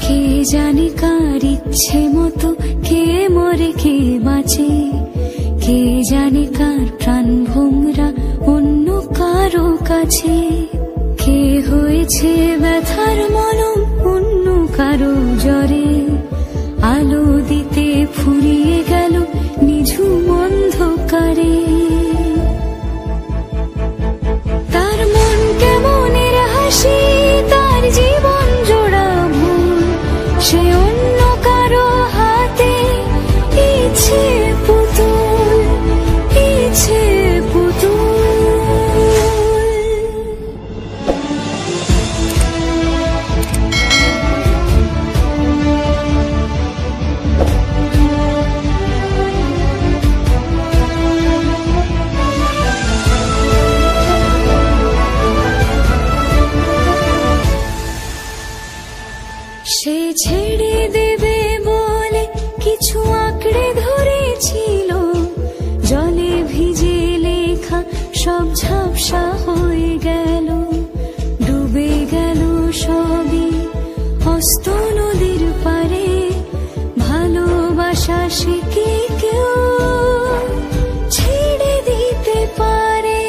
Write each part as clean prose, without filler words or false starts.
কে জানে কার ইচ্ছে মতো কে মরে কে বাঁচে, কে জানে কার প্রাণ ভোমরা অন্য কারো কাছে। কে হয়েছে ব্যথার মলম অন্য কারো জ্বরে, আলো দিতে ফুরিয়ে গেল নিঝুম অন্ধকারে। তার মন কেমনের হাসি, তার জীবন জোড়া ভুল, সে অন্য কারো হাতে ইচ্ছে পুতুল, ইচ্ছে পুতুল। সে ছেড়ে দেবে বলে কিছু আঁকড়ে ধরেছিল, জলে ভিজে লেখা সব ঝাপসা হয়ে গেল, ডুবে গেল সবই অস্ত নদীর পারে। ভালোবাসা সে কি কেউ ছেড়ে দিতে পারে?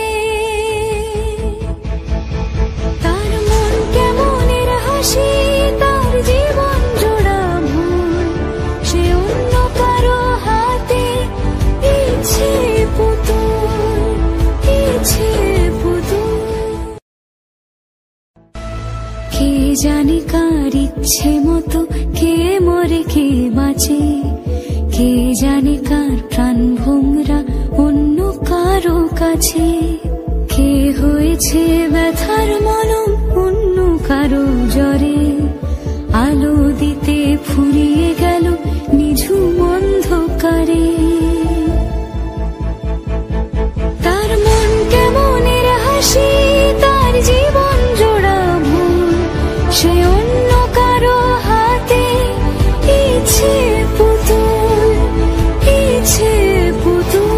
তার মন কেমনের হাসি, তার জীবন জোড়া ভুল, সে অন্য কারো হাতে ইচ্ছে পুতুল, ইচ্ছে পুতুল। কে জানে কার ইচ্ছে মতো কে মরে কে বাঁচে, কে জানে কার প্রাণ ভোমরা অন্য কারো কাছে। কে হয়েছে ব্যথার মলম অন্য কারো জ্বরে, আলো দিতে ফুরিয়ে গেল নিঝুম অন্ধকারে। তার মন কেমনের হাসি, তার জীবন জোড়া ভুল, সে অন্য কারো হাতে ইচ্ছে পুতুল, ইচ্ছে পুতুল।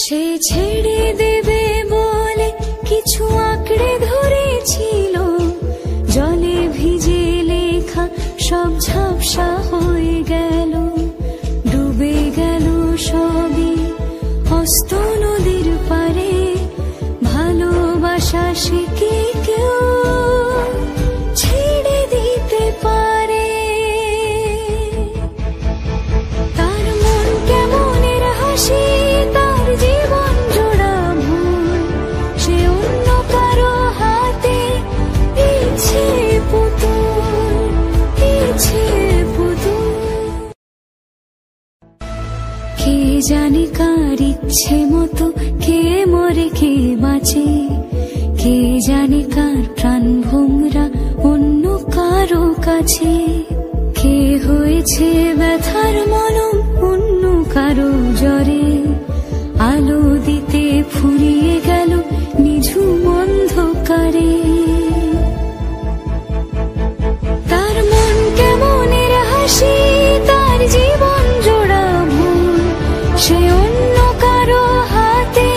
সে ছেড়ে দেবে বলে কিছু আঁকড়ে ধরেছিল, জলে ভিজে লেখা সব ঝাপসা হয়ে গেল, ডুবে গেল সবই অস্ত নদীর পারে। ভালোবাসা সে কি কেউ ছেড়ে দিতে পারে? তার মন কেমনের হাসি, তার জীবন জোড়া ভুল, সে অন্য কারো হাতে ইচ্ছে পুতুল, ইচ্ছে পুতুল। কে জানে কার ইচ্ছে মতো কে মরে কে বাঁচে, কে জানে কার প্রাণ ভোমরা অন্য কারো কাছে। কে হয়েছে ব্যথার মলম অন্য কারো জ্বরে, আলো দিতে ফুরিয়ে গেল নিঝুম অন্ধকারে। তার মন কেমনের হাসি, তার জীবন জোড়া ভুল, সে অন্য কারো হাতে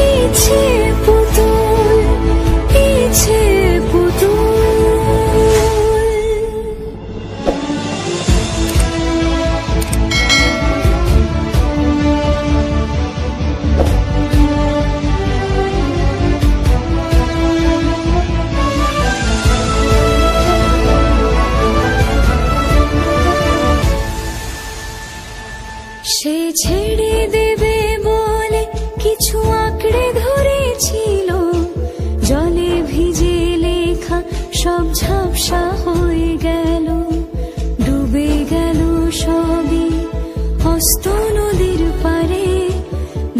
ইচ্ছে পুতুল, ইচ্ছে পুতুল। সে ছেড়ে দেবে বলে কিছু আঁকড়ে ধরেছিল, জলে ভিজে লেখা সব ঝাপসা হয়ে গেল, ডুবে গেল সবই অস্ত নদীর পারে।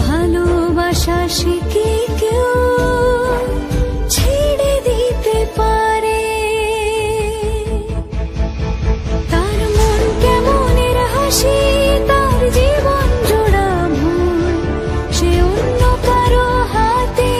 ভালোবাসা সে কি কেউ ছেড়ে দিতে পারে? তার মন কেমনের হাসি, তার জীবন জোড়া ভুল, সে অন্য কারো হাতে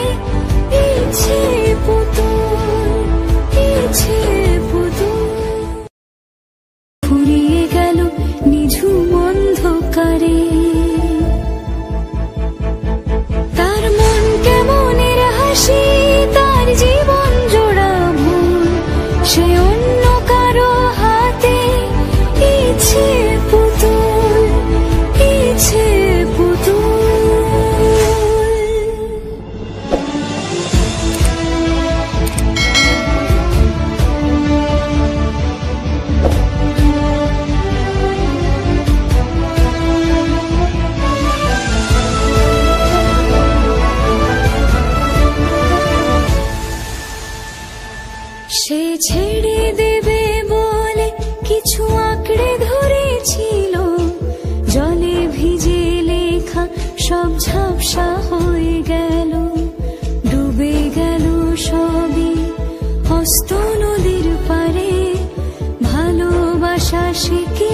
সব ঝাপসা হয়ে গেল, ডুবে গেল সবই হস্ত নদীর পারে। ভালোবাসা সে কি